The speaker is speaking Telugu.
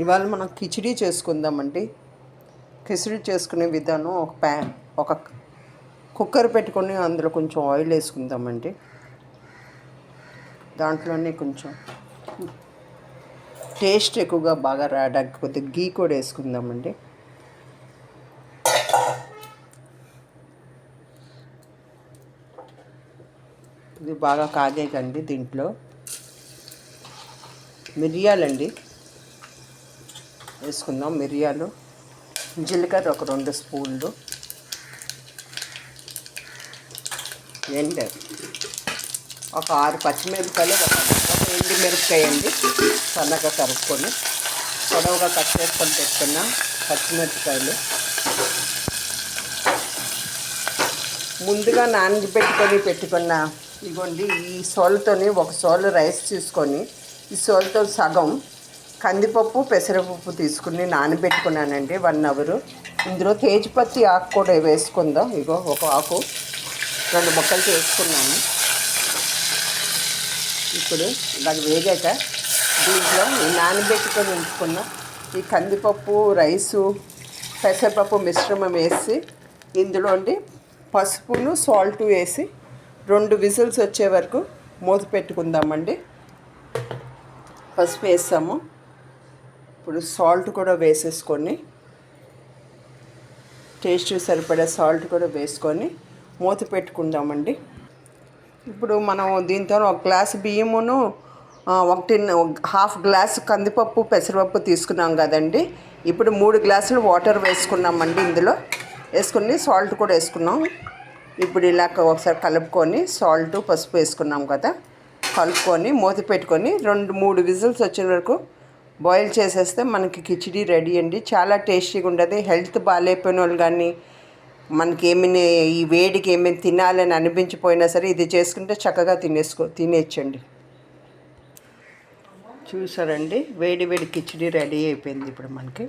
ఇవాళ మనం కిచిడి చేసుకుందామండి. కిచిడి చేసుకునే విధానం ఒక కుక్కర్ పెట్టుకొని అందులో కొంచెం ఆయిల్ వేసుకుందామండి. దాంట్లోనే కొంచెం టేస్ట్ ఎక్కువగా బాగా రావడానికి కొద్దిగా గీ కూడా వేసుకుందామండి. ఇది బాగా కాగేకండి. దీంట్లో మిరియాలండి వేసుకుందాం. మిరియాలు, జీలకర్ర ఒక 2 స్పూన్లు, ఒక 6 పచ్చిమిరపకాయలు, ఒక ఎండు మిరపకాయ అండి సన్నగా కలుపుకొని పొడవుగా కట్ చేసుకొని పెట్టుకున్న పచ్చిమిరపకాయలు, ముందుగా పెట్టుకున్న ఇగోండి ఈ సోలతోని ఒక సోలు రైస్ తీసుకొని ఈ సోలతో సగం కందిపప్పు పెసరపప్పు తీసుకుని నానబెట్టుకున్నానండి 1 అవర్. ఇందులో తేజ్పత్తి ఆకు కూడా వేసుకుందాం. ఇగో ఒక ఆకు 2 ముక్కలు వేసుకున్నాను. ఇప్పుడు ఇలాగ వేగాక దీంట్లో ఈ నానబెట్టుకొని ఉంచుకున్న ఈ కందిపప్పు, రైసు, పెసరపప్పు మిశ్రమం వేసి ఇందులో పసుపును సాల్ట్ వేసి 2 విజిల్స్ వచ్చే వరకు మూత పెట్టుకుందామండి. పసుపు వేస్తాము. ఇప్పుడు సాల్ట్ కూడా వేసేసుకొని టేస్ట్ సరిపడే సాల్ట్ కూడా వేసుకొని మూత పెట్టుకుందామండి. ఇప్పుడు మనం దీంతో 1 గ్లాసు బియ్యమును 1.5 గ్లాసు కందిపప్పు పెసరపప్పు తీసుకున్నాం కదండి. ఇప్పుడు 3 గ్లాసులు వాటర్ వేసుకున్నామండి. ఇందులో వేసుకుని సాల్ట్ కూడా వేసుకున్నాం. ఇప్పుడు ఇలా ఒకసారి కలుపుకొని సాల్ట్ పసుపు వేసుకున్నాం కదా, కలుపుకొని మూత పెట్టుకొని 2-3 విజిల్స్ వచ్చిన వరకు బాయిల్ చేసేస్తే మనకి కిచిడి రెడీ అండి. చాలా టేస్టీగా ఉంటుంది. హెల్త్ బాగాలేకపోయిన వాళ్ళు కానీ మనకి ఈ వేడికి ఏమైనా తినాలని అనిపించిపోయినా సరే ఇది చేసుకుంటే చక్కగా తినేయచ్చండి. చూసారండి, వేడి కిచిడి రెడీ అయిపోయింది ఇప్పుడు మనకి.